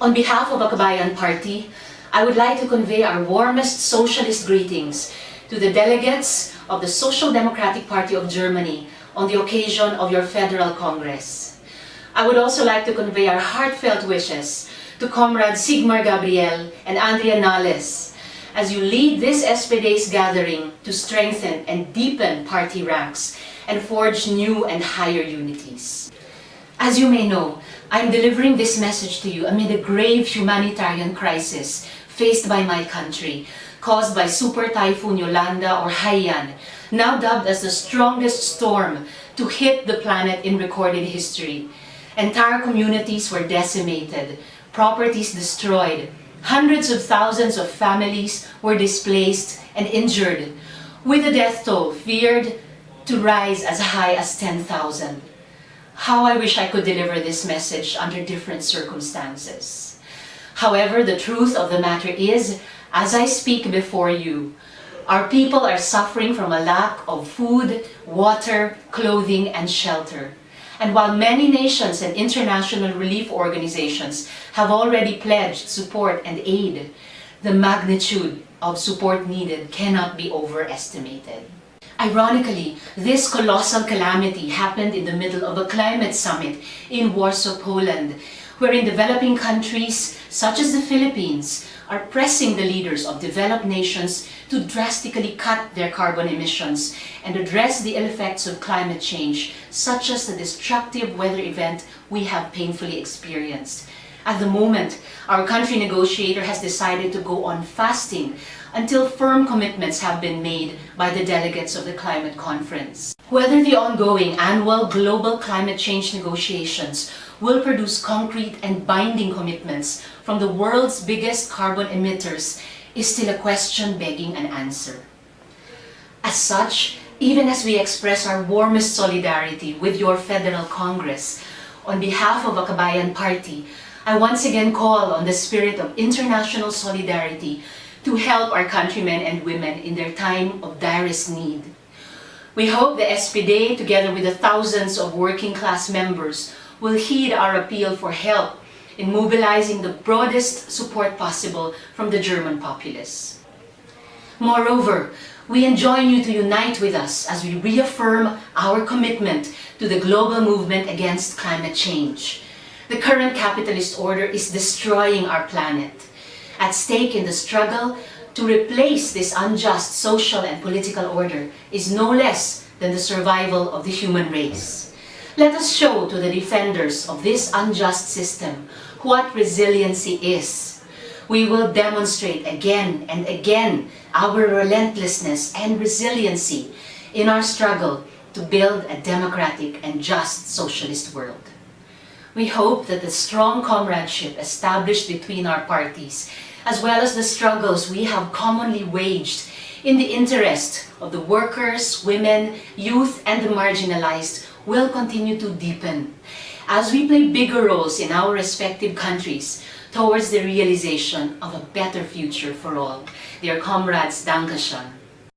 On behalf of Akabayan Party, I would like to convey our warmest socialist greetings to the delegates of the Social Democratic Party of Germany on the occasion of your Federal Congress. I would also like to convey our heartfelt wishes to Comrades Sigmar Gabriel and Andrea Nales as you lead this SPD's gathering to strengthen and deepen party ranks and forge new and higher unities. As you may know, I'm delivering this message to you amid a grave humanitarian crisis faced by my country, caused by Super Typhoon Yolanda or Haiyan, now dubbed as the strongest storm to hit the planet in recorded history. Entire communities were decimated, properties destroyed, hundreds of thousands of families were displaced and injured, with the death toll feared to rise as high as 10,000. How I wish I could deliver this message under different circumstances. However, the truth of the matter is, as I speak before you, our people are suffering from a lack of food, water, clothing, and shelter. And while many nations and international relief organizations have already pledged support and aid, the magnitude of support needed cannot be overestimated. Ironically, this colossal calamity happened in the middle of a climate summit in Warsaw, Poland, wherein developing countries such as the Philippines are pressing the leaders of developed nations to drastically cut their carbon emissions and address the ill effects of climate change, such as the destructive weather event we have painfully experienced. At the moment, our country negotiator has decided to go on fasting until firm commitments have been made by the delegates of the climate conference. Whether the ongoing annual global climate change negotiations will produce concrete and binding commitments from the world's biggest carbon emitters is still a question begging an answer. As such, even as we express our warmest solidarity with your Federal Congress, on behalf of Akabayan Party, I once again call on the spirit of international solidarity to help our countrymen and women in their time of direst need. We hope the SPD, together with the thousands of working class members, will heed our appeal for help in mobilizing the broadest support possible from the German populace. Moreover, we enjoin you to unite with us as we reaffirm our commitment to the global movement against climate change. The current capitalist order is destroying our planet. At stake in the struggle to replace this unjust social and political order is no less than the survival of the human race. Let us show to the defenders of this unjust system what resiliency is. We will demonstrate again and again our relentlessness and resiliency in our struggle to build a democratic and just socialist world. We hope that the strong comradeship established between our parties, as well as the struggles we have commonly waged in the interest of the workers, women, youth, and the marginalized, will continue to deepen as we play bigger roles in our respective countries towards the realization of a better future for all. Dear comrades, Dankeschön.